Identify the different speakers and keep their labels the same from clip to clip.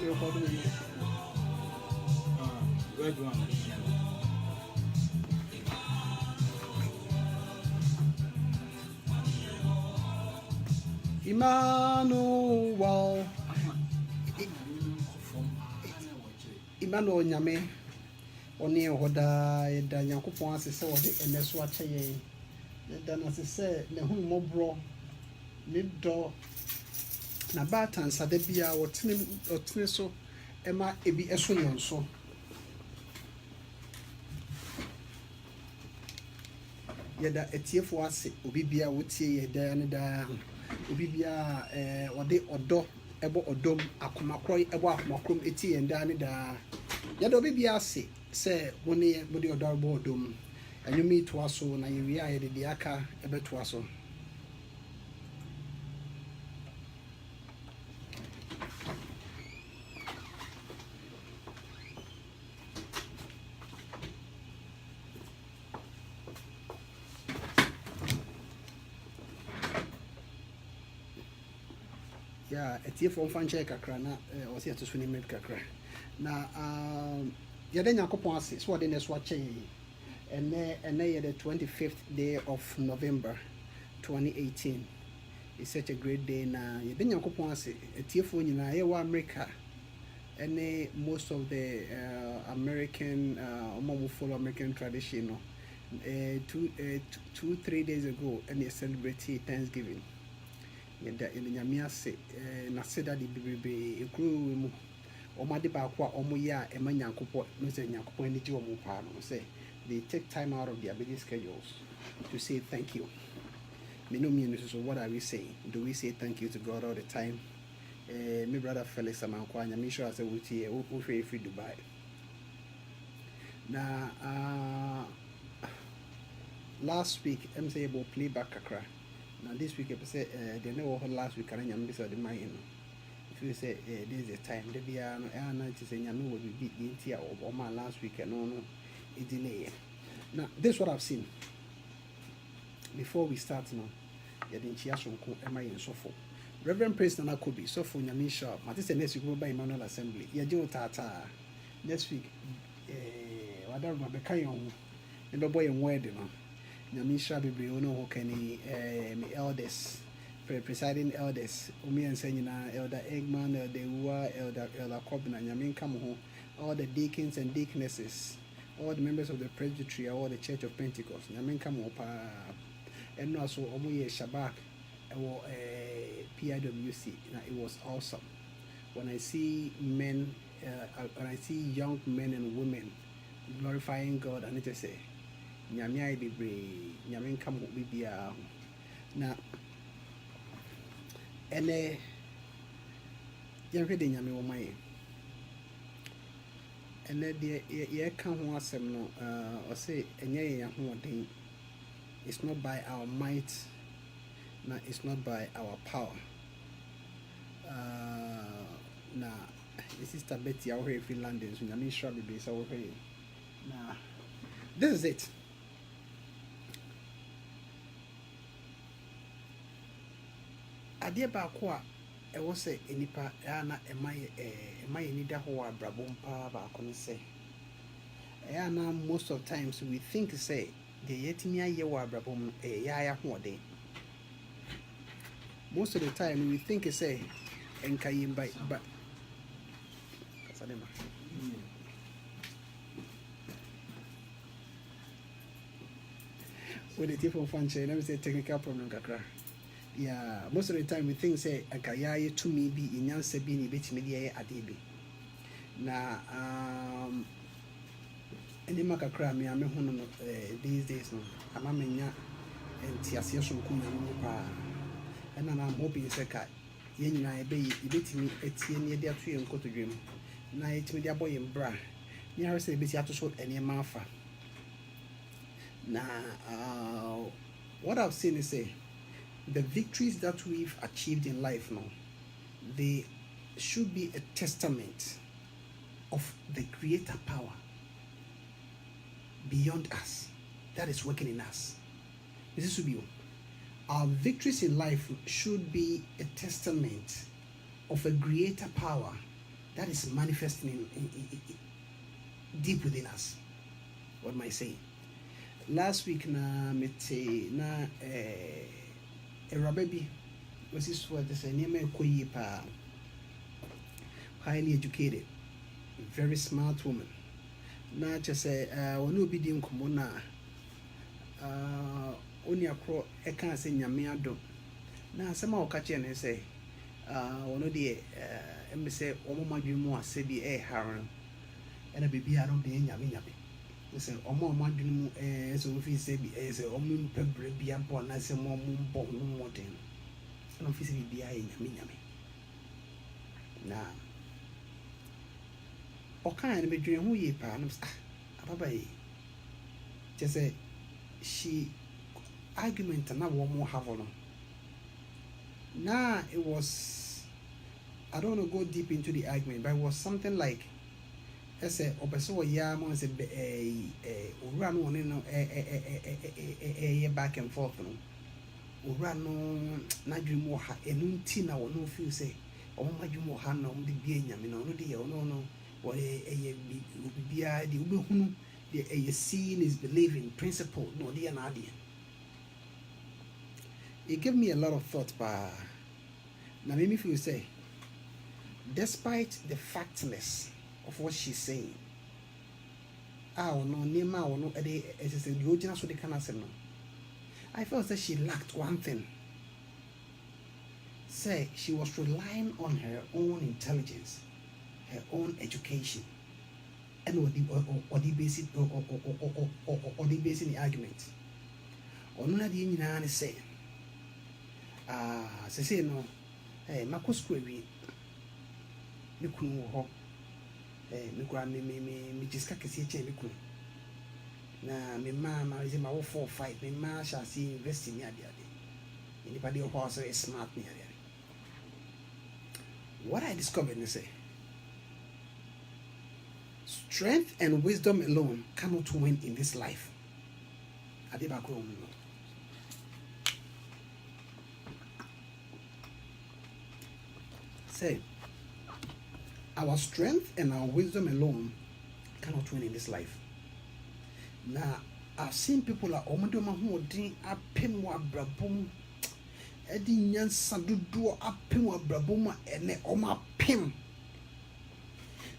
Speaker 1: You're holding me.
Speaker 2: Red one.
Speaker 1: Emmanuel. Emmanuel Nyame. Oni hoda yeda Nyankopɔn ase sɛ wɔde ɛnɛ so akyɛ yɛn. Yɛda no ase sɛ ne ho mmɔborɔ, ne dɔ, na baatansada bi a ɔtene so ɛma ebi ɛso yɛn so. Yɛda atiefoɔ ase obi bia wotie yɛda ne daa. Obi bia ɔde ɔdɔ ɛbɔ ɔdɔm akomakorɔ ɛbɔ akomakorɔm eti yɛn daa ne daa. Yɛda obi bia ase sɛ wone mode ɔdɔ abɔ ɔdɔm. Ɛnwom yi toa so na yɛwie a yɛde deɛ aka ɛbɛtoa so. Yeah, atiefoɔ mfa nkyɛn kakra na ɔsɛ yɛto so ne mmerɛ kakra. Na yɛda Nyankopɔn ase sɛ wɔde ne so akyɛ yɛn. Ɛnɛ yɛ the 25th day of November 2018. It's such a great day na yɛda Nyankopɔn ase atiefoɔ nyinaa yɛwɔ America ɛne most of the American ɔmo follow American tradition no. 2-3 days ago and they celebrated Thanksgiving. Yɛda Nyame ase n'aseda de bebrebe ekuro mu ɔmo ade baako a ɔmo yɛ a ɛma Nyankopɔn no sɛ Nyankopɔn ani gye ɔmo paa no say they take time out of their busy schedules to say thank you. Me no mean so what are we saying? Do we say thank you to God all the time? My brother Felix Amanko Nyame sure say we tie wo free Dubai. Na last week I'm say about playback kakra. Now this week I say they know last week and Nyame say the mind. If you say this is the time they be no to say Nyame will be beat the entire or my last week and no it delay. Now this is what I've seen. Before we start now, you didn't hear some am I in so for Reverend Prince Nana Kobe, so for Nyame shop. But this next week go by Emmanuel Assembly. You do tata next week. Whatever my bekan and the boy and wedding. Nyamisha Bibri Ono Hokeni, my elders, presiding elders, Umi and Senina, Elder Eggman, Elder Ua, Elder Kobna, Nyamin Kamuho, all the deacons and deaconesses, all the members of the presbytery, all the Church of Pentecost, Nyamin Kamuho, and also Omuye Shabak, or PIWC. It was awesome. When I see men, when I see young men and women glorifying God, I need to say, Nyame ayi bebree Nyame nka mo bibia na ene yɛhwɛ de Nyame wɔ maye ene de yɛka ho asɛm no ɔsɛ enye yɛn ahoɔden. It's not by our might na it's not by our power. Na sister Betty awɔhwɛ fi London so Nyame nhyira bebree sɛ wɔhwɛ na this is it. Adeɛ baako a ɛwɔ sɛ nipa na ɛma yɛ nida hɔ wɔ abrabɔ paa baako no sɛ na most of times we think say deɛ yɛtumi ayɛ wɔ abrabɔ mu yɛ ahoɔden. Most of the time we think say nka yɛ mba kasadema when the telephone function let me say technical problem kakra. Yeah, most of the time we think say akaya to me be in yansa be ni betimi de adebi na any makakra me ame ho no these days no ama menya entiase so ko nyam pa and I'm hoping say ka ye nyina ebe betimi etie ne de ato ye nkotodwem na yetimi de aboye mbra ni are say beti ato so ene mafa na what I've seen is say the victories that we've achieved in life now, they should be a testament of the greater power beyond us that is working in us. This should be our victories in life should be a testament of a greater power that is manifesting in deep within us. What am I saying? Last week na mete na Rababi was this what this name pa, highly educated, very smart woman. Na just say onu obi di nkomo na oni akro e kan say nyame adom na asema o ka che ne say ono de me say omo madwemu ase bi e haron ena bibi aron de nyame listen omo madwenu mu so fi say bi say omo mpebre bi ampo na say mo mbo no modern na fi say bi aye nyame na o kan me dwen ho ye pa no ababa yi just say she argument na wo mo have on. Nah, it was, I don't want to go deep into the argument, but it was something like, I said, Obeso Yamo is a run on back and forth. Run on Najumoha, and Untina or no few say, oh, Majumoha, no, the being, no, dear, no, or a the seeing is believing principle, no, dear Nadia. It gave me a lot of thought, but now made me feel say, despite the factness of what she's saying, I felt that she lacked one thing. Say she was relying on her own intelligence, her own education, and what the basic or the basic argument. Or none the Indian is saying. Say no, mako school we me kunu ho me kwa me jiska kesi eche me kunu na me ma is ma wo 4 5 me ma sha see invest in ade anybody who also is smart me ade. What I discovered is say strength and wisdom alone cannot win in this life. Ade ba ko say our strength and our wisdom alone cannot win in this life. Now I've seen people like Omodoma who din apem wa brabom edi nyansa dodo apem wa brabom ene oma pem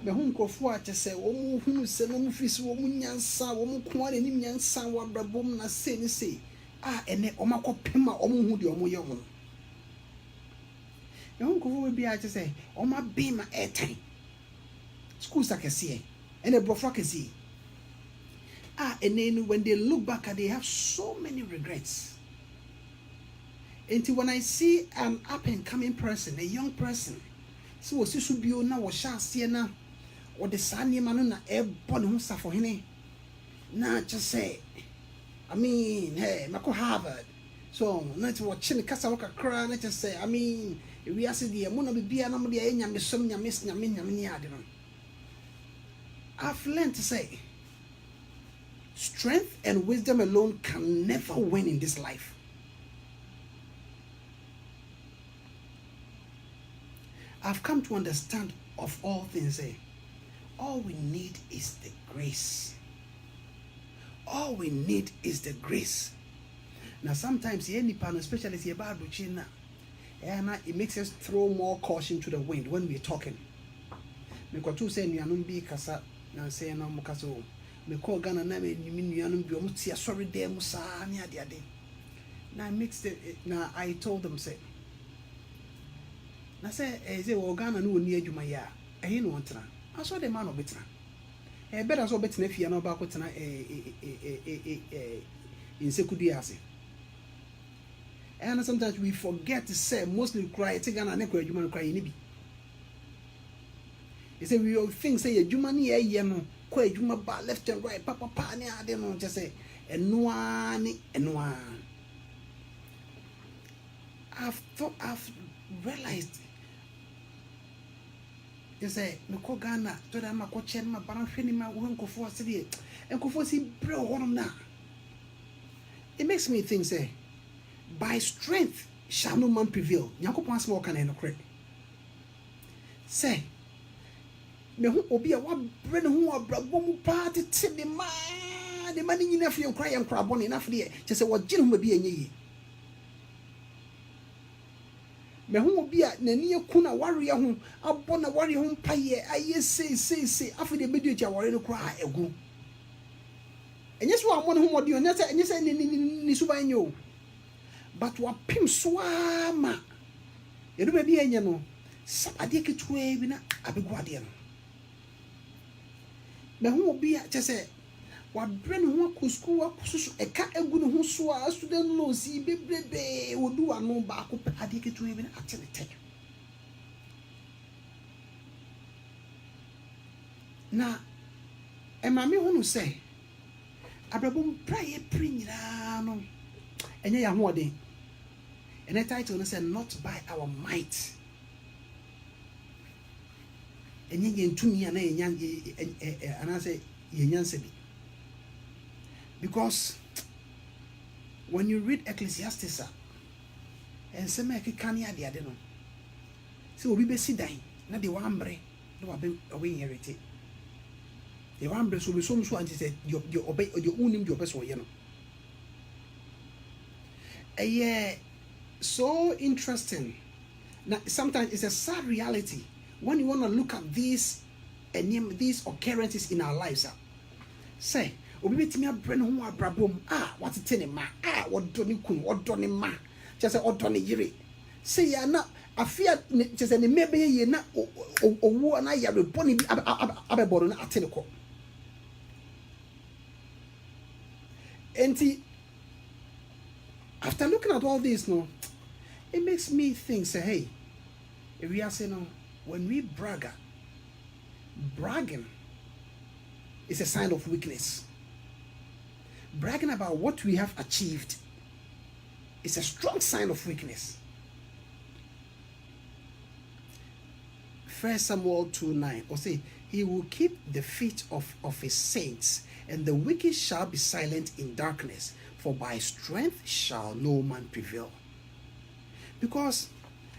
Speaker 1: me hu nkofo a chese omu hunu se no mu fisi omu nyansa omu ko ani nim nyansa wa brabom na se ni se ene oma ko pem a omu hu de omu ye omu. You go be just say, oh my be my airtime. Schools I can see, and a brofra can see. And then when they look back, they have so many regrets. Until when I see an up and coming person, a young person, so was this should be now or shall see now, or the sunny man air born who suffer him. Now just say, I mean, hey, Mako Harvard. So, not watching the Casawaka cry, let's just say, I mean, we are saying, I'm going to be a number of I've learned to say, strength and wisdom alone can never win in this life. I've come to understand of all things, all we need is the grace. All we need is the grace. Now, sometimes, especially if you're bad, it makes us throw more caution to the wind when we're talking. Because two say, "Nyanum bi kasa na say na mo kasa o." Me call Ghana na me nyanum bi omo tia sorry there mo sa ni ade ade. Now I mixed it. Now I told them say. Na say say wo Ghana no oni adwuma ya. Ehe no ntena. Aso de man obetena. Better so obetena fia na ba ko tena insekudi ase. And sometimes we forget to say, mostly cry, take an anecdote, you man cry in it. You say, we all think, say, you money, you know, quite you about left and right, papa, I don't know, just say, and one. I've realized, you say, Mako Ghana, to them, my coach and my baron, my uncle for city, and Kofosi, bro, one of now. It makes me think, say, by strength shall no man prevail. Nyako pan small can no credit. Say, me ho obi a wa bre ne ho abrabɔ mu pa tete de ma ne nyina afie nkra ye nkra bɔ ne na afie che se wo gye no bi enye yi me ho obi a nani eku na ware ho abɔ na ware ho pa ye aye sei afie de bedu etia ware no kra egu enye so amɔ ne ho mɔde enye se ni suban nyo but wa pim so ama yedu be bi enye no sabade ketua bi na abegu ade no me ho obi a che se wa bre ne ho akusku wa kususu eka egu ne ho so a student loans bebrebe wodu ano ba ko ade ketua bi na atenete na emame ho no se abrabom praye prinyira no enye ya ho ode ene title no say not by our might enye yentumi ana enya ana say yenyanse bi because when you read Ecclesiastes and say make kan ya de ade no say obi be si dan na de wambre no wa be inherit the wambre so be so anti say your obey your unim your person ye no so interesting. Now sometimes it's a sad reality when you want to look at these occurrences in our lives. Say obi betimi abre ne ho abrabom what tene ma wodo ne kun wodo ne ma just say wodo ne yire say ya na afia just say ne mebe ye na owo na ya reboni bi abeboro na atene ko enti after looking at all this no it makes me think say hey if we are saying no when we bragging is a sign of weakness. Bragging about what we have achieved is a strong sign of weakness. 1 Samuel 2:9 or say he will keep the feet of his saints, and the wicked shall be silent in darkness, for by strength shall no man prevail. Because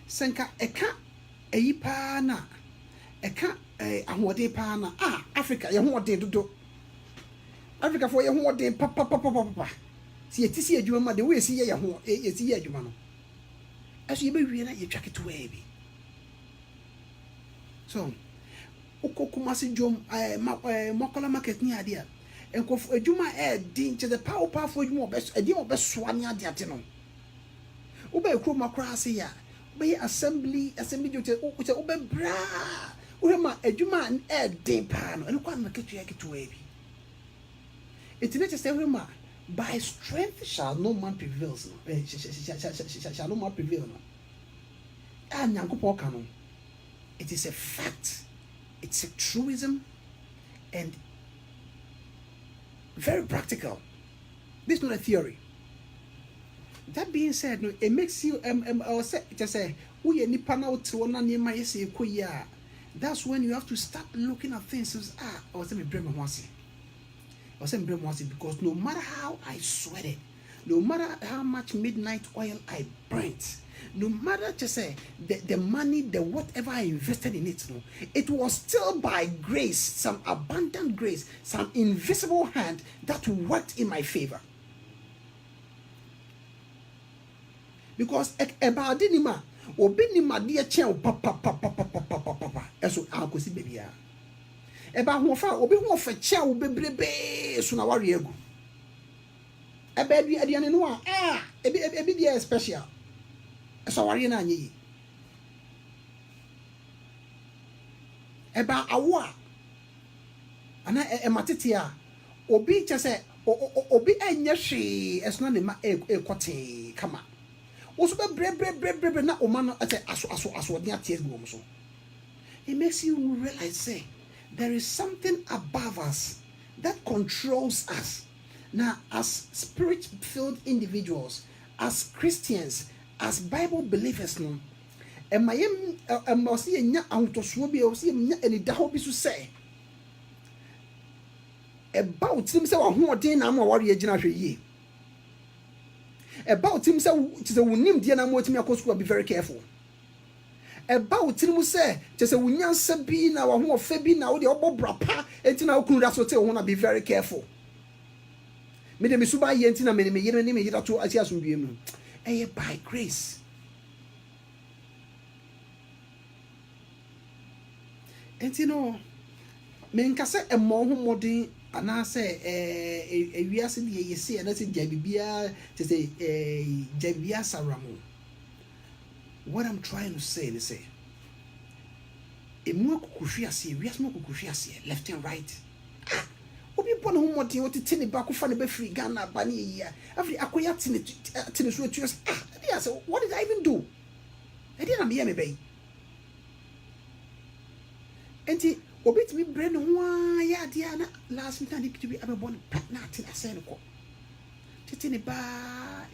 Speaker 1: senka eka eyipa na eka ahode pa na Africa ye hode dodo Africa for ye hode papa si etisi adwuma ma de we si ye ho esi ye adwuma no aso ye be wie na ye twaketo wa bi so ukokuma si jom mokola market ni ade a enkofu adwuma din che the powerful adwuma obesoa ni ade no ube ekro makra se ya be assembly jote ube bra urema adwuma din pa no eno kwa na ketua bi etine say urema by strength shall no man prevail no shall no man prevail no nyankopon ka no it is a fact, it's a truism and very practical. This is not a theory. That being said, no, it makes you just say we nipa na otiwo na niema yesi ekoya. That's when you have to start looking at things as I was saying because no matter how I sweated, no matter how much midnight oil I burnt, no matter just say the money, the whatever I invested in it, no, it was still by grace, some abundant grace, some invisible hand that worked in my favor. Because ebadinima obinima de chen papa eso akosi bebia eba ho fa obi ho fa chen wo bebrebe so na ware agu eba bi adiane no ebi dia special eso ware na anyi eba awo ana ematete a obi chese obi enye hwe eso na ne ma ekote kama also bre na omano ate aso de atie go so. It makes you realize say there is something above us that controls us. Now as spirit-filled individuals, as Christians, as Bible believers no emayem osi enya ahotoso bi osi enya enida ho bi so say about him say wa ho odin na ma ware agina hwe yi about him say wunim dia na mo timi akosku be very careful eba wo tiri mu se kyese wo nyansa bi na wo ho ofa bi na wo de obobra pa enti na wo kunu da so te wo na be very careful me de me suba ye enti na me yere ni me yira to asia so biem no by grace enti no me nkase emo ho modin ana se ewiase de yesi ana se jabibia te say jabibia saramu. What I'm trying to say is say emu akukuhwe ase wiase mo akukuhwe ase left and right obi bon ho modin oti tini ba ko fa ne ba free Ghana ba ne yia afri akoya tini so atu they say what did I even do I didn't am here me bay enti obi timi brain ho ya dia na last week na to be abon partner tin ase ne ko tini ba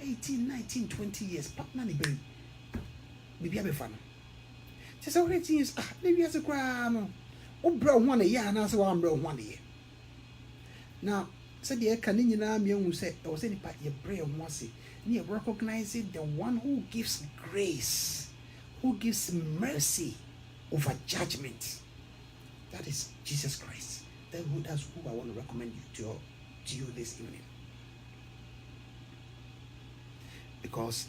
Speaker 1: 18 19 20 years partner ne bay bibi abefa no say what it is na wi ase kwa no obra ho na ya na se wa mbra ho na ye now say the ka ni nyina me hu say o say nipa ye pray ho ase ni recognizing the one who gives grace, who gives mercy over judgment. That is Jesus Christ. That's who I want to recommend you to you this evening. Because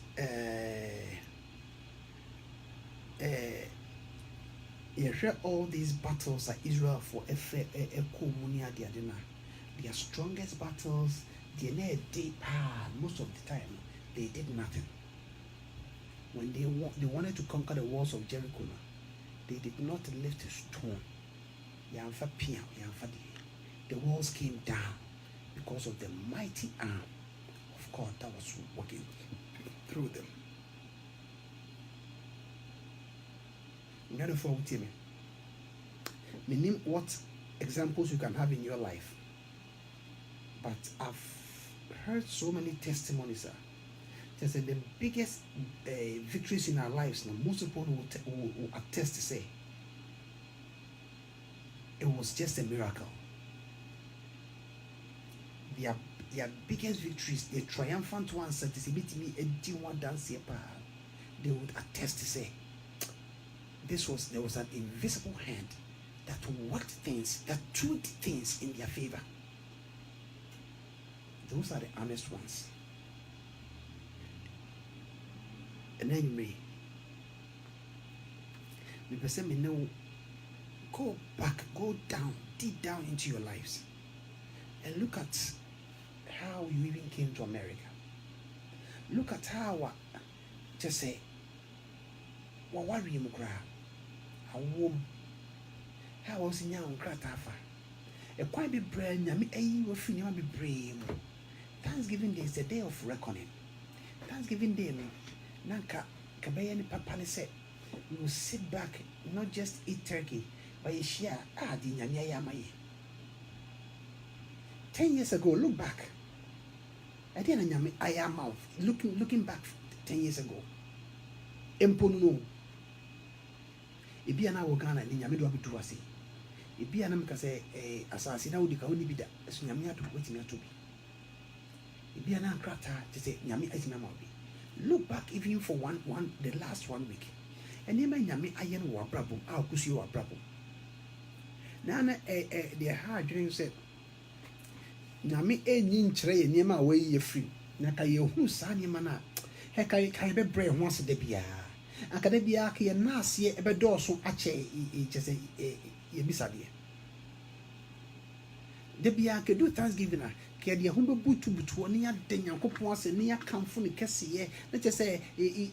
Speaker 1: you hear all these battles that Israel for their strongest battles, most of the time they did nothing. When they wanted to conquer the walls of Jericho, they did not lift a stone. The walls came down because of the mighty arm of God that was working through them. I'm going to forward to me. Meaning what examples you can have in your life. But I've heard so many testimonies. Just the biggest victories in our lives. Now, most people will attest to say it was just a miracle. Their biggest victories, the triumphant ones, they would attest to say there was an invisible hand that worked things, that took things in their favor. Those are the honest ones. And anyway, we person may know, go back, go down, deep down into your lives, and look at how you even came to America. Look at how just say, what worry you cry? How warm? How was in your cratafa? A quite be brave, Yami, you will feel be brave. Thanksgiving Day is a day of reckoning. Thanksgiving Day, Nanka, Kabayani Papali said, you will sit back, not just eat turkey, but you share, the Nyanya Yamaye. 10 years ago, look back. I didn't I am out. Looking back 10 years ago. Empono. Ibia na wogana ni nyame do abidu ase. Ibia na meka say asase na wodi ka woni bi da. Eso nyame ato wetimi ato bi. Ibia na krata te say nyame azima ma bi. Look back even for the last 1 week. And ema nyame aye no wabrabo a okusi wabrabo. Na the hard dream said nyame enyi nkyere ye niema a wayi ye free. Na ka ye hu sa niema na he kai be bre ho ase da bia. Akada bia ka ye na ase e be dooso ache chese ye bisade. Da bia ka do Thanksgiving na ka de ho be butu oni ya de Nyankopon ase ni ya kamfo ne kese ye na chese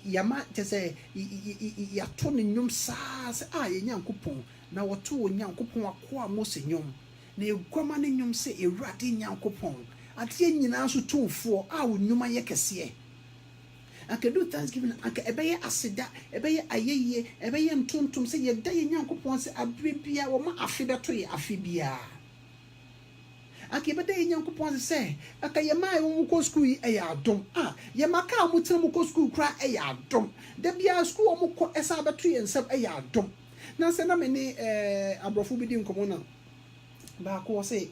Speaker 1: yama chese ya to ne nyum sa se ye Nyankopon na woto wo Nyankopon akoa Mose nyum na egwama ne nyum se Ewurade Nyankopon ade nyina so tumfo a wo nyuma ye kese. I can do Thanksgiving. I can ebeye asida, ebeye ayeye, ebeye ntuntum se ye da ye Nyankopon se abrebia wo ma afida to ye afibia. I can ebeda ye Nyankopon se aka ye ma wo ko school e ya adom. Ye maka mo tena mo ko school kra e ya adom. Da bia school mo ko esa abeto ye nsam e ya adom. Na se na me ne abrofo bi di nkomo na ba ko se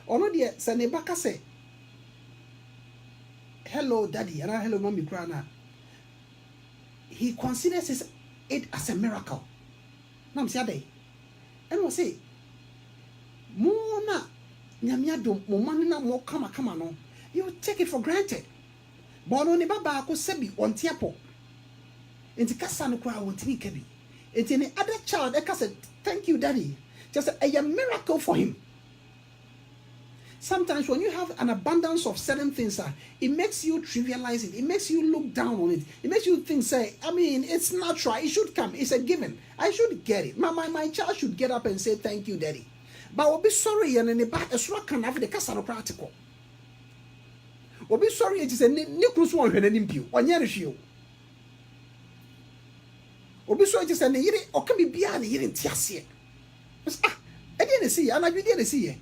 Speaker 1: ono de se ne baka se hello daddy and hello mommy grana. He considers it as a miracle. Now I'm saying, and we say, more na nyamia do mo man na mo kama no, you take it for granted. But no ne baba ko sebi on tiapo. Enti kasa no kwa won timi kabi. Enti any other child e kasa thank you daddy. Just a miracle for him. Sometimes when you have an abundance of certain things, it makes you trivialize it. It makes you look down on it. It makes you think, say, I mean, it's natural. It should come. It's a given. I should get it. My child should get up and say, thank you, daddy. But I'll be sorry, and in the back, a swag can have the casano practical. I'll be sorry, it is a Nicholas one when an impure, or Yanishio. I'll be sorry, it is a year, or can be beyond a year in Tiasia. I didn't see, and I didn't see it.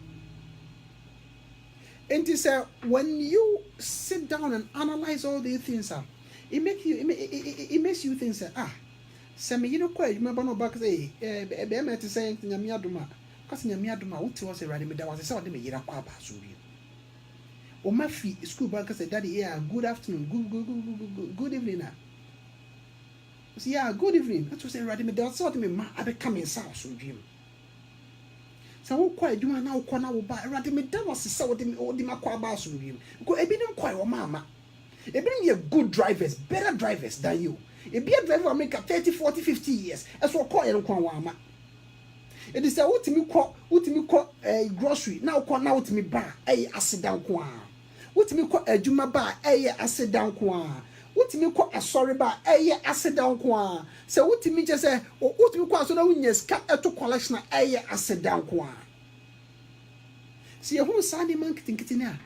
Speaker 1: And it said, when you sit down and analyze all these things, it makes you think, Sammy, you know, quite remember no back say, to say, Nyamiaduma, because Nyamiaduma, what was a radical, that was a sort of me, Yiraqua, Suri. O my feet, school banker said, Daddy, yeah, good afternoon, good evening. Yeah, good evening. That was a radical, that sort of me, I become in South Suri. So quite do now corner will buy me that was so the Maquaba Suri. Go a bit quite mama. It bring you good drivers, better drivers than you. A be a driver make up 30, 40, 50 years. As for quite a Kwama. It is a ultimate a grocery. Now call now to me bar, a sit down kwa. What me call a Juma bar, a sit down kwa. What me call a sorry bar, a sit down kwa. So what me just say, or what me call so that when you scat to collection, a sit down kwa. See, a whole Sunday man think it in.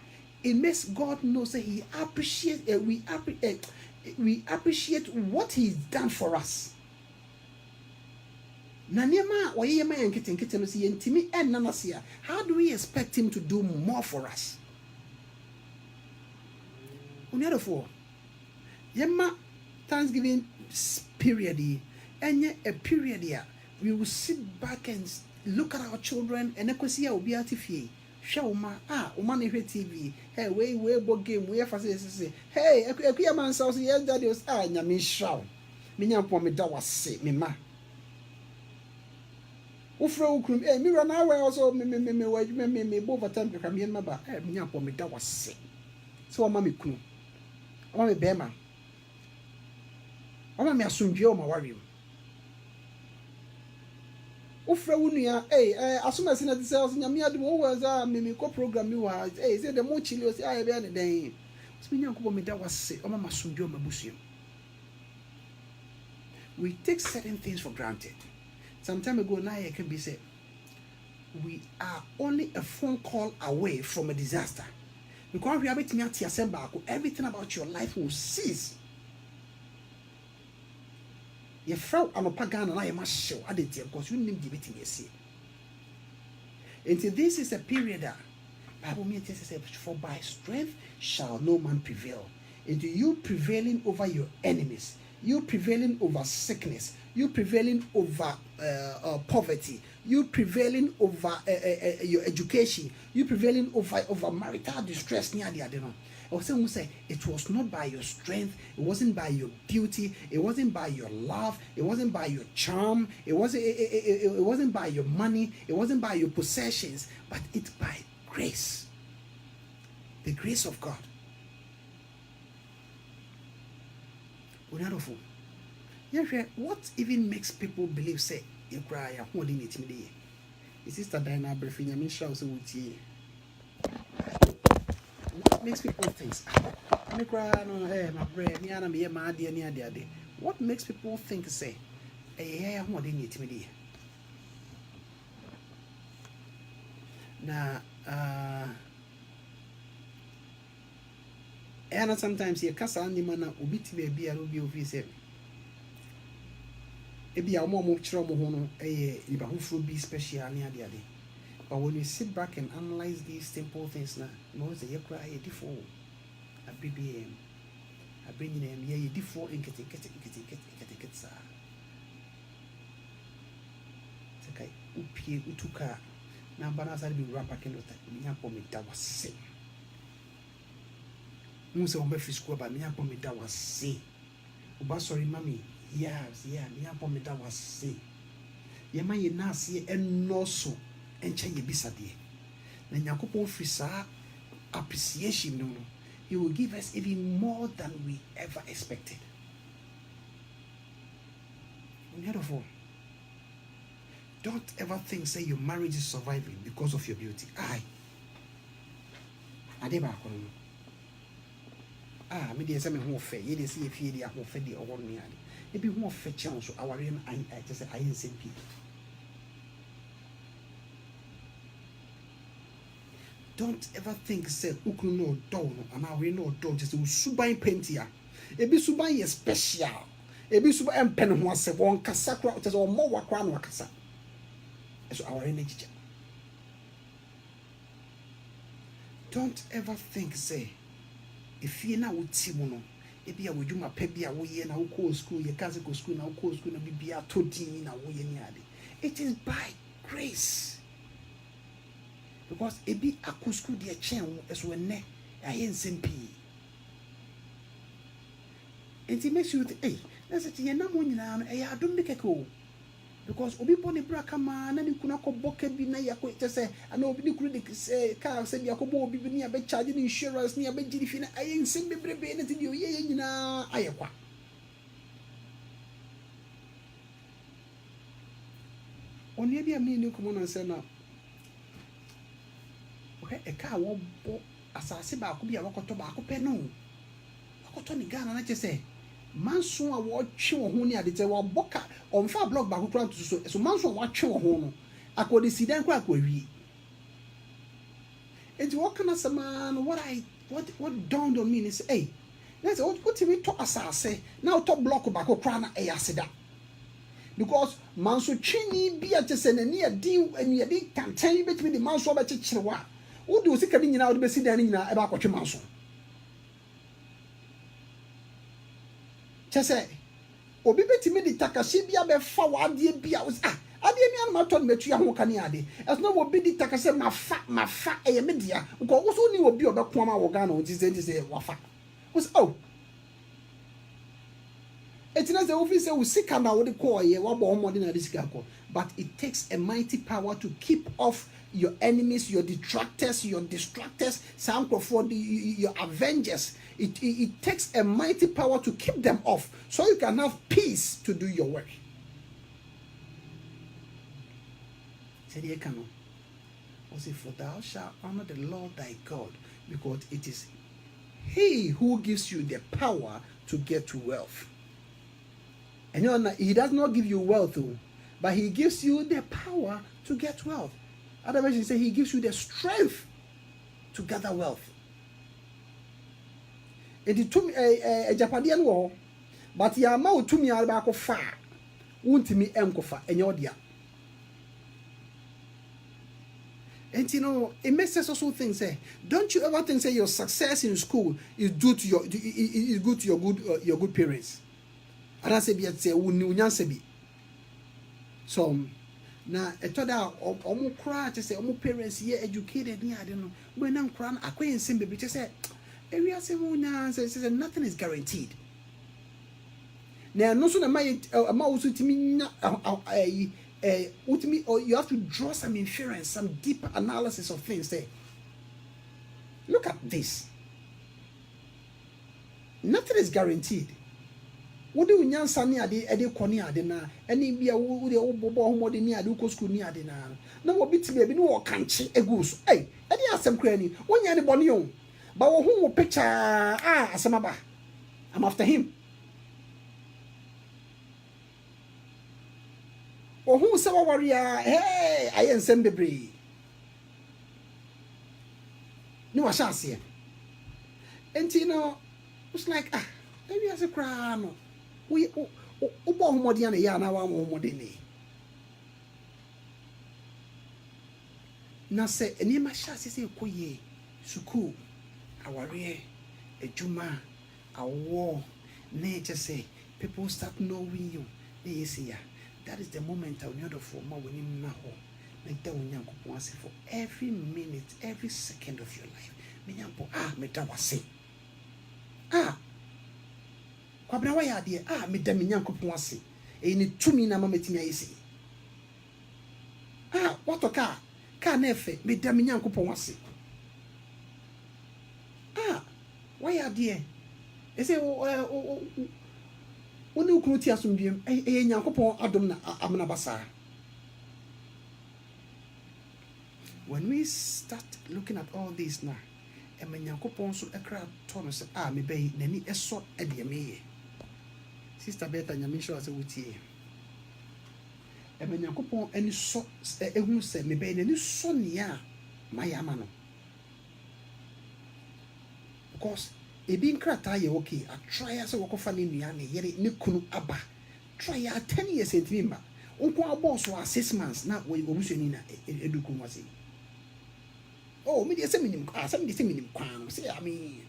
Speaker 1: It makes God know that He appreciate we appreciate what He's done for us. Nanyama or yema and kitten see intimi and nanasia. How do we expect Him to do more for us? Therefore, yema Thanksgiving period and yet a period here we will sit back and look at our children and will be at show ma woman TV. Hey, we board game, we have say, hey, a man says, yes, daddy was nyami show. Minya po me da was me ma. Ufro ukrum, me run away also me over time to come in my ba. Minya po me da was so mama kunu. Mama bema. Mama me asumdwe ma worry. Ufra wunia asuma sina ti say nyame ade wo wa me ko program mi wa say the mo chili o say be na den so me nyanko me da wase o mama sumdwe o mabusuam. We take certain things for granted. Some time ago now I can be say we are only a phone call away from a disaster. Because we are betting at everything about your life will cease. Your frau anopagan and I must show additive because you need debating your seat. Until this is a period that Bible means for by strength shall no man prevail. Into you prevailing over your enemies, you prevailing over sickness, you prevailing over poverty, you prevailing over your education, you prevailing over marital distress near the adeno. Or someone say it was not by your strength, it wasn't by your beauty, it wasn't by your love, it wasn't by your charm, it wasn't by your money, it wasn't by your possessions, but it's by grace. The grace of God. What even makes people believe say you cry holding it in the is Sister Diana Brefinya Misha also with you? What makes people think me cry no hey my bread me and me my dear near the day? What makes people think say hey holding it in the and sometimes you cast on the man ubi be a ruby of his ebi a mo chiro mo ho no iba hofro be special near the day. But when you sit back and analyze these simple things now, no say you cry a diffo a BBM a bring them ye diffo in get sa okay upie utuka na bana sa be rapa kendo ta nya po me da wase mu se o me free school ba nya po me da wase o ba sorry mami Yes, yeah, me up on me that was say. Yema ye na se eno so enche ye bisade. Na Nyankopon fi saa appreciation no, he will give us even more than we ever expected. Beautiful. Don't ever think say your marriage is surviving because of your beauty. Me dey say me ho fe, ye dey see efie dey ho fe dey owo me ade. E bi ho fe chen so aware no I just say ayen sempi. Don't ever think say ukunu no do no and aware no do just suban pentia. E bi suban ye special. E bi suban empen ho ase won kasa kra just o mo wakra no akasa. So aware no chicha. Don't ever think say if you na wuti mu no ebi a wodwuma pa bi a woye na wo school ye kaze go school na wo school na bibia to din na woye ni ade. It is by grace. Because ebi akɔ school de chen wo eso enne aye nsempi. It makes you think, hey, that's it ye na mo nyina no e adom de keke. Because obi bɔ ne bra kama na ne kuna kɔ boka bi na yakɔ tese ana obi ne kunu de car se bi akɔbɔ obi bi ne abɛ charge ne insurance ne abɛ giri fi na aye nsem bebrebe ne ti de oye nyina aye kwa. Onye bi a me ne komo no se na okay e car wo bɔ asase ba akɔ bi a wakɔtɔ ba akɔ pɛ no wakɔtɔ ne Ghana na kyese manso a wɔtwe wo ho ne ade te wɔbɔka ɔmfa block ba kokora to so manso a wɔtwe wo ho no akɔde sidan kora akɔwie enti what kind of man what dawned on me is hey let's say what we talk asase now top block ba kokora na ɛyɛ aseda because manso twini bi a kyese na ne adi aniade kantan betimi de manso ba kyekyere wa wo de osika ni nyina wo de be sidan ni nyina e ba akɔtwe manso chese obi betimi di takase bia be fa wade bia ade mi an ma ton metu ya ho kan ade as no obi di takase mafa eye media ko wo so ni obi obeko ma wo ga na o ti say wafa was etina se ofi se wo sika na wo de ko ye wo bo homode na de sika ko but it takes a mighty power to keep off your enemies, your detractors, your distractors, some for your avengers. It takes a mighty power to keep them off so you can have peace to do your work. For thou shalt honor the Lord thy God, because it is he who gives you the power to get to wealth. And you know, he does not give you wealth, but he gives you the power to get wealth. Otherwise, he says he gives you the strength to gather wealth. It took me a Japanese war, but ya ma to me albako fa, won't me enkofa, and your dear. And you know, it makes us also think, say, don't you ever think, say, your success in school is due to your good parents? And I say, be at say, unyansebi. So, na etoda omo kra che say omo parents here educated ni ade no when am kra akwen sim bebi che say area se mo na say nothing is guaranteed na no so na ma wo so timi nya ultimately you have to draw some inference, some deep analysis of things. Say, look at this, nothing is guaranteed. What do you nyansa ni ade koni ade na eni bia wo de wo bobo homode ni ade ko school ni ade na na wo bitime bi no wo kanche egu so edi asem kra ni wonya ne bone yo ba wo hu wo picture asem aba I'm after him wo hu se wo warrior hey ayen sem bebre ni wa chance enti no it's like maybe as a cry no we ubo homode na ya na wa homode ni na se eni ma chance se koye suku aware ejuma awo nature say people start knowing you they say ya that is the moment I need for more when you na ho make that unyankopon ase for every minute every second of your life me nyampo me da wase kwabena wa ya de me da me Nyankopon ase e ni tumi na mama timi ayesi what ka na efe me da me Nyankopon ase wa ya de e say woni ukunu ti asomdwem e Nyankopon adom na amna basa. When we start looking at all this now, and when Nyankopon so ekra to no say me be nani eso e de me Sister Beta nyamisho ase wutie e when Nyankopon ani so ehunu say me be nani so nia mayama no, because e bi nkrata ye okay a try ase wokofa ne nua ne yere ne kunu aba try ya 10 years entimba unko aboss wa 6 months na we obusuani na eduku mo ase. Oh, me dey say minim kwan say I mean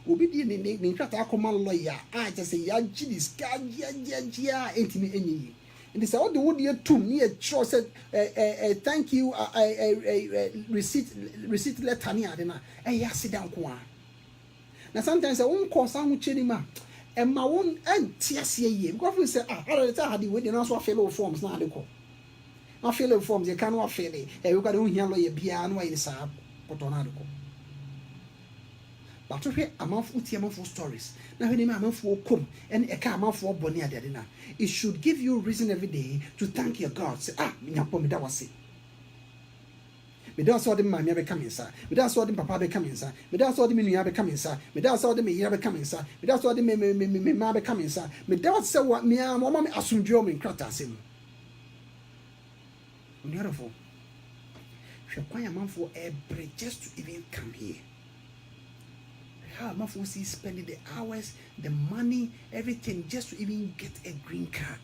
Speaker 1: obi di ne nkrata akoma lawyer just say ya gidi ska gia entimi enyi and say all the wood ye tum ne sure said thank you receipt letter ni ade na ya sit down ko a na sometimes won cause hu cheni ma e ma won anti ase ye because we say already ta had we dey na so fill forms na ade ko na fill forms you can no fill we got who hia lawyer bia na why say Potonado. But to hear a month for stories. Now, when a month for come and a car for Bonia Dadina, it should give you reason every day to thank your God. Say, Minapomida was it. Without saw the mammy becoming, sir. Without saw the papa becoming, sir. Without saw the minia becoming, sir. Without saw the mia becoming, sir. Without saw the me becoming, sir. Without say what me and mamma assumed you in Cratasim. Wonderful. Quite a month for a break just to even come here. How much was he spending the hours, the money, everything just to even get a green card?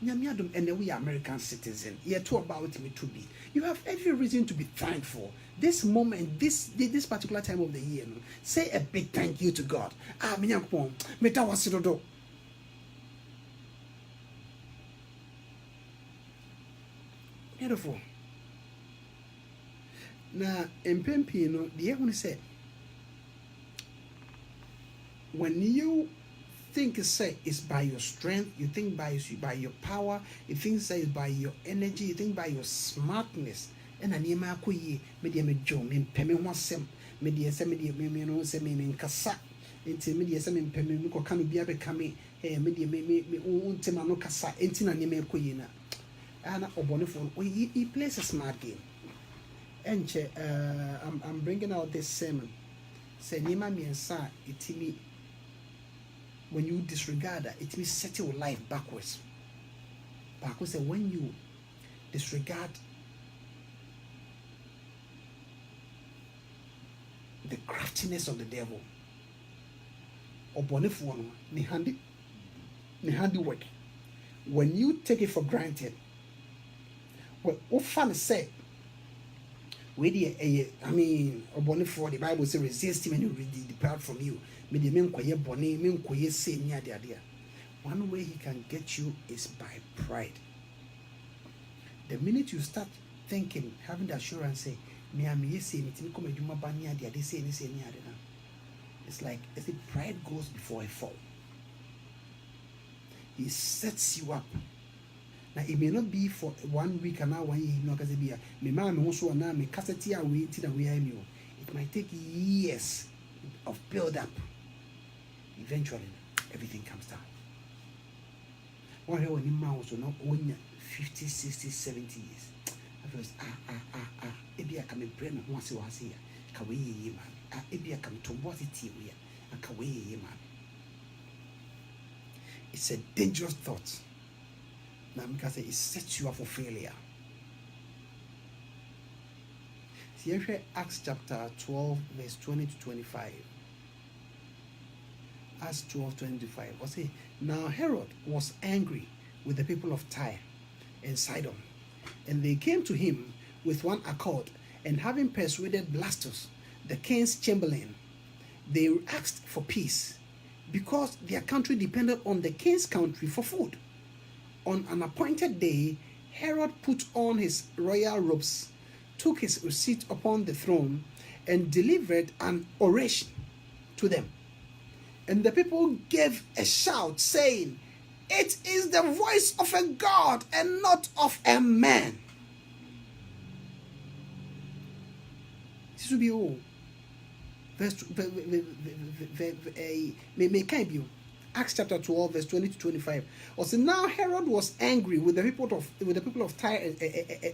Speaker 1: Nyamiadum, and we are American citizens. You're too about me to be. You have every reason to be thankful. This moment, this particular time of the year, say a big thank you to God. Minyankopon, metawasidodo. Beautiful. Na empempi no the ehun say when you think say it's by your strength, you think by your power, you think say it's by your energy, you think by your smartness, and anima akoyi me de me dwo me peme ho asem me de say me de me no say me nkasa enti me de say me peme me koka no bia be kame me de me untima no kasa enti na anima akoyi na ana obonefo he plays a smart game. And I'm bringing out this sermon. Say Nima miensa itimi. When you disregard that, it means set your life backwards. Because when you disregard the craftiness of the devil, or bonifuano, ni handiwork, when you take it for granted, what often say. I mean, for the Bible says, resist him and he will depart from you. One way he can get you is by pride. The minute you start thinking, having the assurance, say, it's like pride goes before a fall. He sets you up. Now it may not be for 1 week and now 1 year, no be me man also na me cassette waiting and we are new. It might take years of build up. Eventually everything comes down. One here when you man also not own 50, 60, 70 years. I was ebi aka me brain ho ase wa ase ya ka we ye man. Ebi aka me tombo ase tie we ya aka we ye man. It's a dangerous thought. Now, because it sets you up for failure. See, here Acts chapter 12, verse 20 to 25. Acts 12, 20 to 25. I'll say, now Herod was angry with the people of Tyre and Sidon, and they came to him with one accord, and having persuaded Blastus, the king's chamberlain, they asked for peace, because their country depended on the king's country for food. On an appointed day, Herod put on his royal robes, took his seat upon the throne, and delivered an oration to them. And the people gave a shout, saying, "It is the voice of a God and not of a man." This will be all. Verse, Acts chapter 12, verse 20 to 25. Also, now Herod was angry with the people of Tyre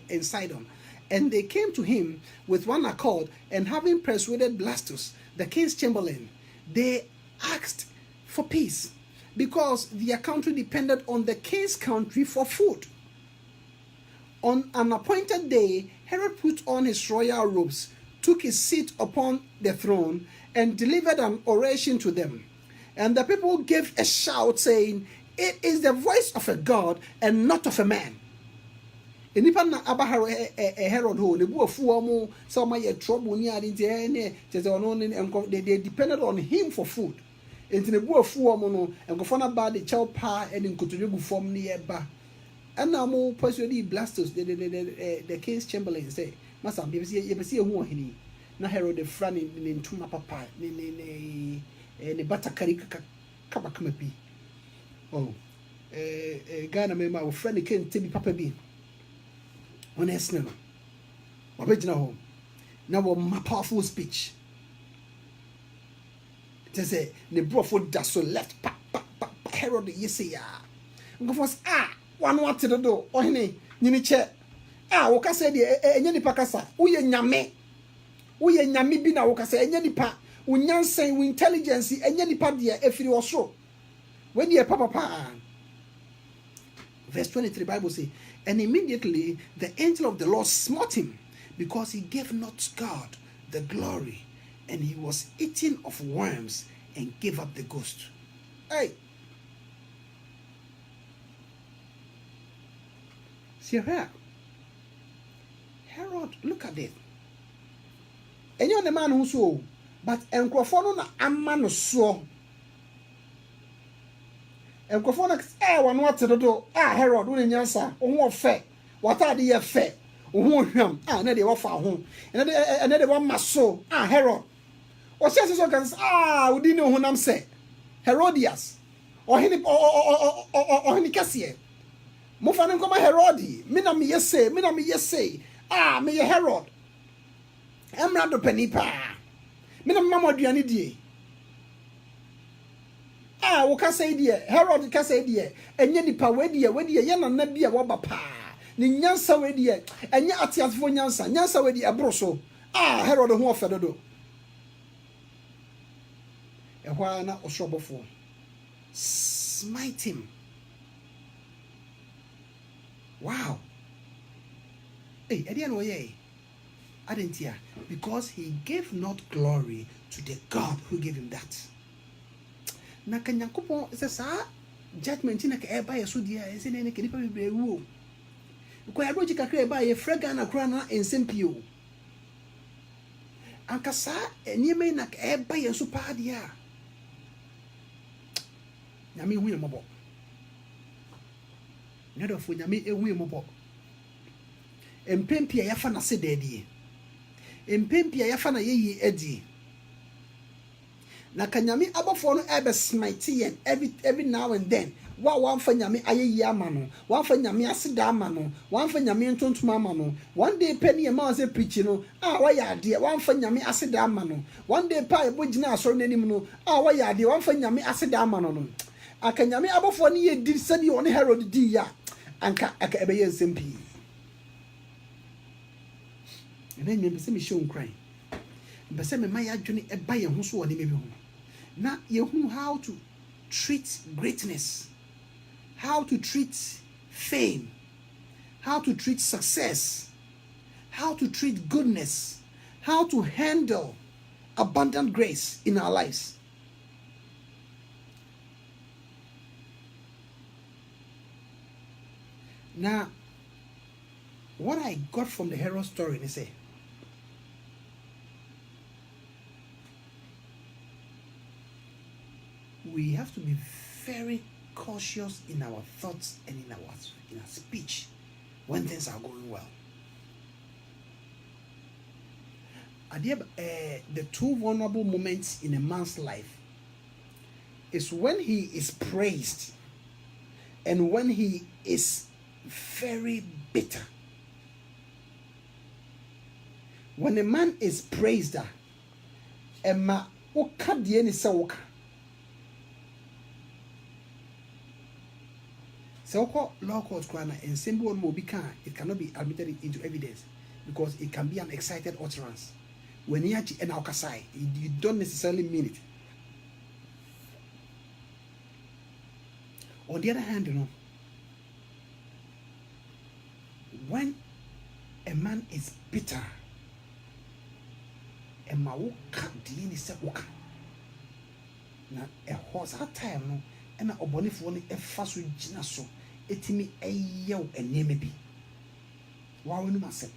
Speaker 1: and Sidon, and they came to him with one accord, and having persuaded Blastus, the king's chamberlain, they asked for peace, because their country depended on the king's country for food. On an appointed day, Herod put on his royal robes, took his seat upon the throne, and delivered an oration to them. And the people gave a shout, saying, "It is the voice of a God and not of a man." Enipa na aba Herod ho ne bu afu mo so ma ye trouble ni ade ne they depended on him for food. Enti ne bu afu mo no enkofo na ba de chow pa and nkotodwe gu fom ne ye ba. And now mo persuade Blastus the king's chamberlain say, "Masa be se ehu ohini." Na Herod the fra ne ntuma papa ne batakari kabakama bi. Oh, Ghana me ma wo fra ne kente bi papa bi. Honestly, no. Wabejina ho. Now my powerful speech. It say ne brofo da so left pa Herod yesi ya. Ngofos one what to do ohene nyini che. Wo ka say de enye nipa kasa. Uye nyame bi na wo ka say enye nipa. Unyansen wo intelligence enye nipa de efiri osoro. When ye papa. Verse 23 Bible say, "And immediately the angel of the Lord smote him, because he gave not God the glory, and he was eaten of worms and gave up the ghost." Hey, see here, Herod, look at it. And you're the man who saw, but enkrofono na amano so. Enkofo na wanu atedodo Herod wo nyansa wo ofe watade ye fe wo hwam na de wo fa ho na de wo maso Herod o se so kan udi ne honam se Herodias ohini kase mo fa ne nkoma Herodi me na me yese me ye Herod emra do panipa me na mama aduane die. Wo ka say die Herod ka say die enye nipa we die ye na na bia wo ba pa ni nyansa we die enye atiasfo nyansa we die ebro so Herod ho ofedodo ehwa na osobofo smite him. Wow. Hey, edi an oye adentia, because he gave not glory to the God who gave him that. Na kanyankopon se sa judgment na ka eba yeso dia ese ne ke nipa bebre wu ko ya roji kakra eba ye fraga na kra na ensempio anka sa enime na ka eba yeso pa dia nyame hu yemobo nedofo nyame ehu yemobo empempia ya fa na se dadie empempia ya fa na yeyi adi. Na kanyami abofo no ebe smite yen every now and then. One for nyami ayeyi amano, one for nyami asida amano, one for nyami ntontuma amano. One day penny a man say preaching no, why ya dear, one for nyami asida amano. One day pa e bojina asoro nanim no, why ya dear, one for nyami asida amano no. Akanyami abofo no ye di sedi on Herod di ya. Anka ebe ye nsempii. Ene nyem se me show crying. Mbese me ma ya dwene eba ye ho so woni me bi ho. Na yehu how to treat greatness, how to treat fame, how to treat success, how to treat goodness, how to handle abundant grace in our lives. Now, what I got from the Herod story is say, we have to be very cautious in our thoughts and in our speech when things are going well. The two vulnerable moments in a man's life is when he is praised and when he is very bitter. When a man is praised, Emma woka deɛ ne sɛ woka. Sɛ wokɔ law court koraa na nsɛm bi wɔ no ma obi ka it cannot be admitted into evidence because it can be an excited utterance. When you actually and okasai, you don't necessarily mean it. On the other hand, you know, when a man is bitter, a mawuka dini se woka na a horse at time no and a obonifoni a fasu jinaso etimi a yew and name be. Wow, no myself.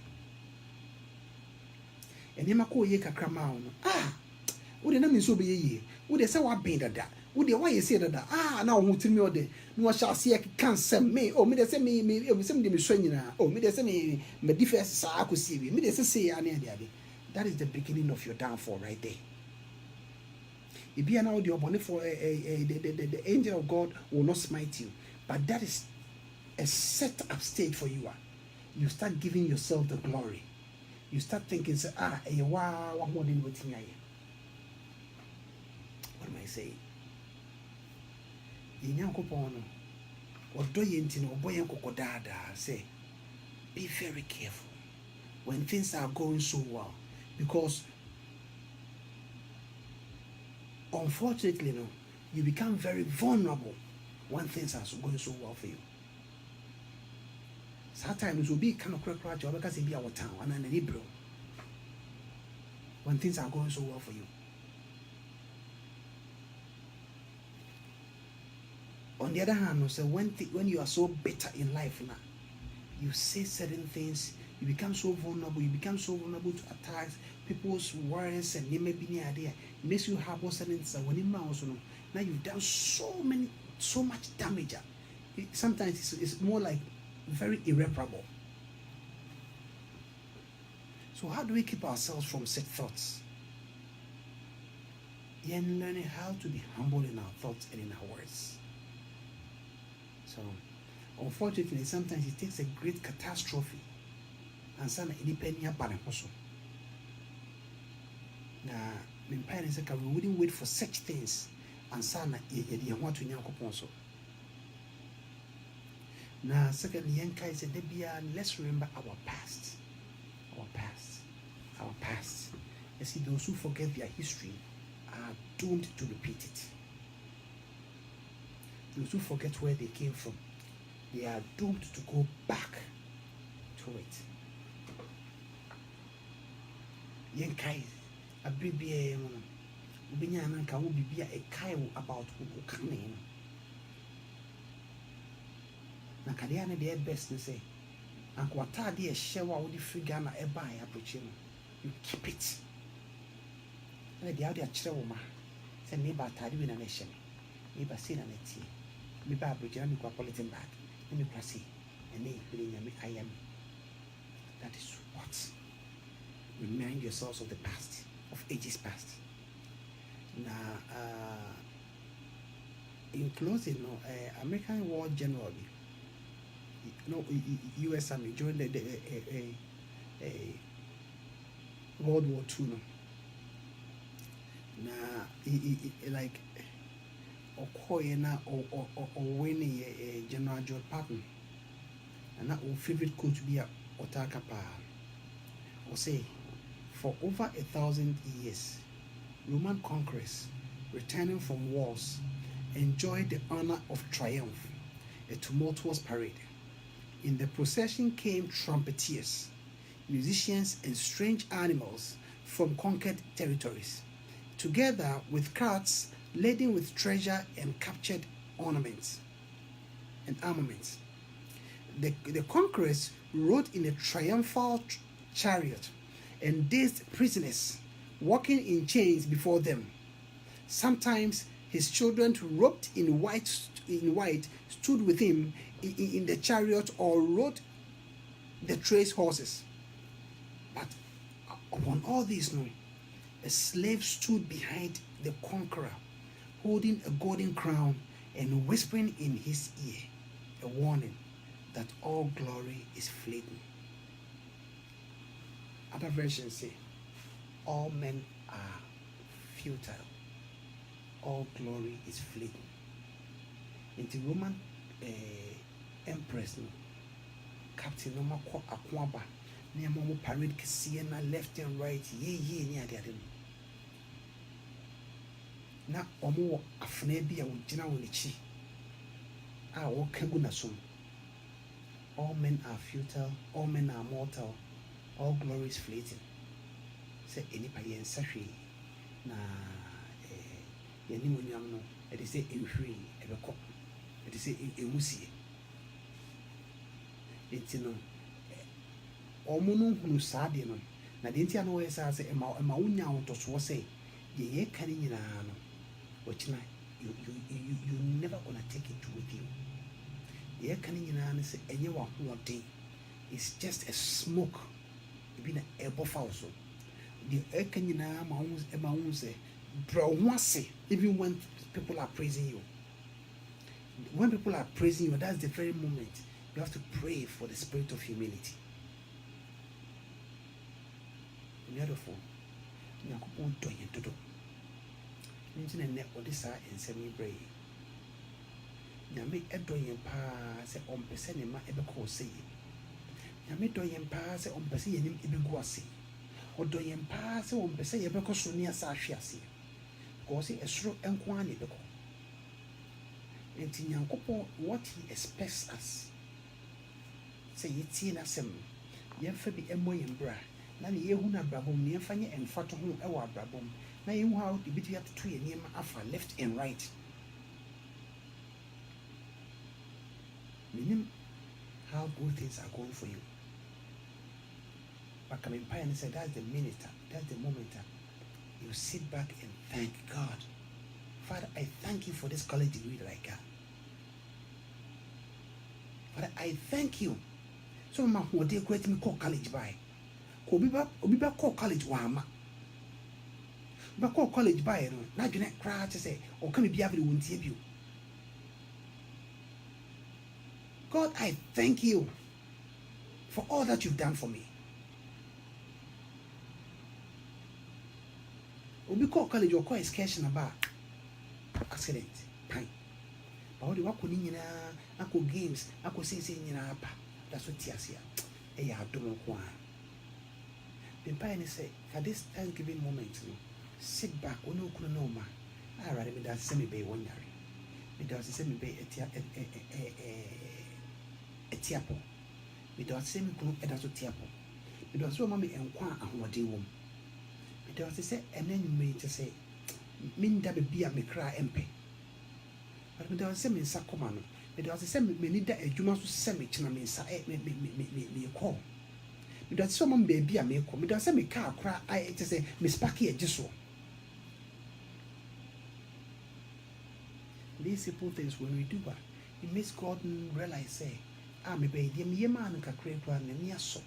Speaker 1: And you call ye kakramao. Would the name so be ye? Would they say what been that? Would they why you say that? Now who tell me all day? No shall see I can't send me. Oh, me they say me some me swing. Oh, me they say me defense I could see me. They say that is the beginning of your downfall right there. If you are now the money for the angel of God will not smite you, but that is a set up state for you. You start giving yourself the glory. You start thinking, say, wow, what more than what am I saying? In Yankopono, or doyentin or boyanko dada, say, be very careful when things are going so well. Because unfortunately, no, you become very vulnerable when things are going so well for you. Sometimes it will be kind of crack job because it be our town and an Hebrew. When things are going so well for you. On the other hand, so when you are so bitter in life now, you say certain things, you become so vulnerable, to attacks, people's words, and they may be near there. It makes you have certain things when you know. Now you've done so much damage. Sometimes it's more like very irreparable. So how do we keep ourselves from such thoughts? And learning how to be humble in our thoughts and in our words. So unfortunately, sometimes it takes a great catastrophe and some independent also. Now, my parents said we wouldn't wait for such things and sana you want to so. Now, second, Yankai said, let's remember our past. Our past. You see, those who forget their history are doomed to repeat it. Those who forget where they came from, they are doomed to go back to it. Yankai, a baby, Ubinyana can be a kai about who coming. Na kadiana the best to say, and kwata de shewa wo di figure na e buy approach you keep it. And the other chere wo ma say me ba tadi we na na hye me ba say na na tie me ba approach na me kwa polythene bag me kwa say and me really nyame ayam. That is what. Remind yourselves of the past, of ages past. Now, in closing, American war generally, U.S. Army during the World War II. Now, like Okoye or winning General George Patton, and that our favorite coach be a Otakapa, or say. For over 1,000 years, Roman conquerors, returning from wars, enjoyed the honor of triumph, a tumultuous parade. In the procession came trumpeters, musicians, and strange animals from conquered territories, together with carts laden with treasure and captured ornaments and armaments. The conquerors rode in a triumphal chariot and dazed prisoners, walking in chains before them. Sometimes his children, robed in white, stood with him in the chariot or rode the trace horses. But upon all this, a slave stood behind the conqueror, holding a golden crown and whispering in his ear a warning that all glory is fleeting. Other versions say, all men are futile. All glory is fleeting. In the Roman empress, no, captain no mako akwaba, ne mo parade kesiye na left and right, ye ni ade no. Na omo afena bi a wogina wo nechi a wo kagu na som. All men are futile, all men are mortal, all glory is fleeting. Say enipa yen sahwe na yeni munyam no e dey say ehwi ebekọ e dey say ewusie enti no omo no hunu saade no na de enti ano we say ema wonya wotoso say ye kan nyina no wachina you never gonna take it with you. Ye kan nyina no say enye wa hoɔden, it's just a smoke e bi na ebofa also. The kan nyina ma hu say draw once even when people are praising you. When people are praising you, that's the very moment you have to pray for the spirit of humility. Therefore, Nyankopɔn dɔ yɛn dodo. Nti na nnɛ ɔde saa nsɛm yi brɛ yɛn. Nyame ɛdɔ yɛn paa sɛ ɔmpɛ sɛ ne ma ɛbɛkɔ ɔsɛ yɛn. Nyame dɔ yɛn paa sɛ ɔmpɛ sɛ yɛnim ɛbɛgu ase. Ɔdɔ yɛn paa sɛ ɔmpɛ sɛ yɛbɛkɔ so ne asa ahwe ase. Because ɛsoro nko ara na ɛbɛkɔ. Nti Nyankopɔn, what he expects us sɛ yɛtie n'asɛm no, yɛmfa bi ɛmmɔ yɛn bra. Na ne yehu na abrabom ne yɛmfa nyɛ ɛmfato ho ɛwɔ abrabom. Na yehu how de bitu atoto yɛn nneɛma afa left and right. Meaning how good things are going for you. But coming by and say that's the minute, that's the moment you sit back and thank God. Father, I thank you for this college degree that I got. Father, I thank you. So my who they create me call college by. Obiba call college wama. But call college by no. Now you not cry to say, or can be able to win you. God, I thank you for all that you've done for me. Obi call college or call excursion about accident, pain. But what do I could ako games, ako say apa. That's what Tiasia. I don't know. The pioneer say, at this Thanksgiving moment, sit back, no ma. I rather me that semi bay 1 year. Because the semi bay a tiapo. Because semi group at a tiapo. Because so mammy and qua and what they womb. Because they say, and then you may just say, Min da be a me cry MP. But me don't say me sacomano. Because the same me need that a jumas to send me china me me call. Because someone baby a me call. Me don't say me car cry. I just say Miss Packy a just so. These simple things when we do that, it makes God realize say, me baby, me man can create one and me so.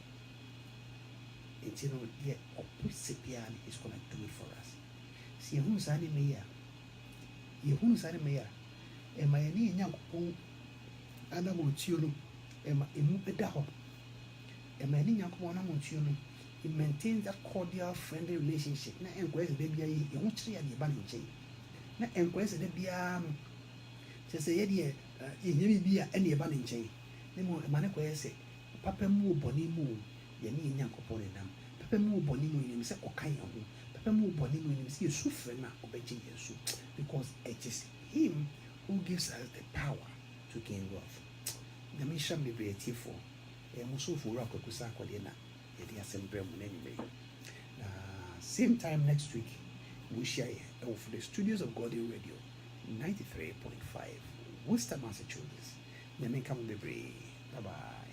Speaker 1: And you know, the opposite piano is gonna do it for us. See who's any mayor. Who's any mayor. And my young and I want you and my immediate. And my young one, I want you. It maintains that cordial, friendly relationship. Now, enquires the baby, you won't see any bunny chain. Now, enquires the baby, to say, you be any bunny chain. No more a man say, Papa moo bonny moo, ye need young component them. Papa moo bonny moo in himself or kind of Papa moo bonny moo in himself, you suffer now, obeying you, because it is him who gives us the power to gain wealth. The mission be creative for a musufu rock of Kusakodina, it has some bread anyway. Same time next week, we share for the studios of Godly Radio 93.5, Worcester, Massachusetts. The men come be brave. Bye bye.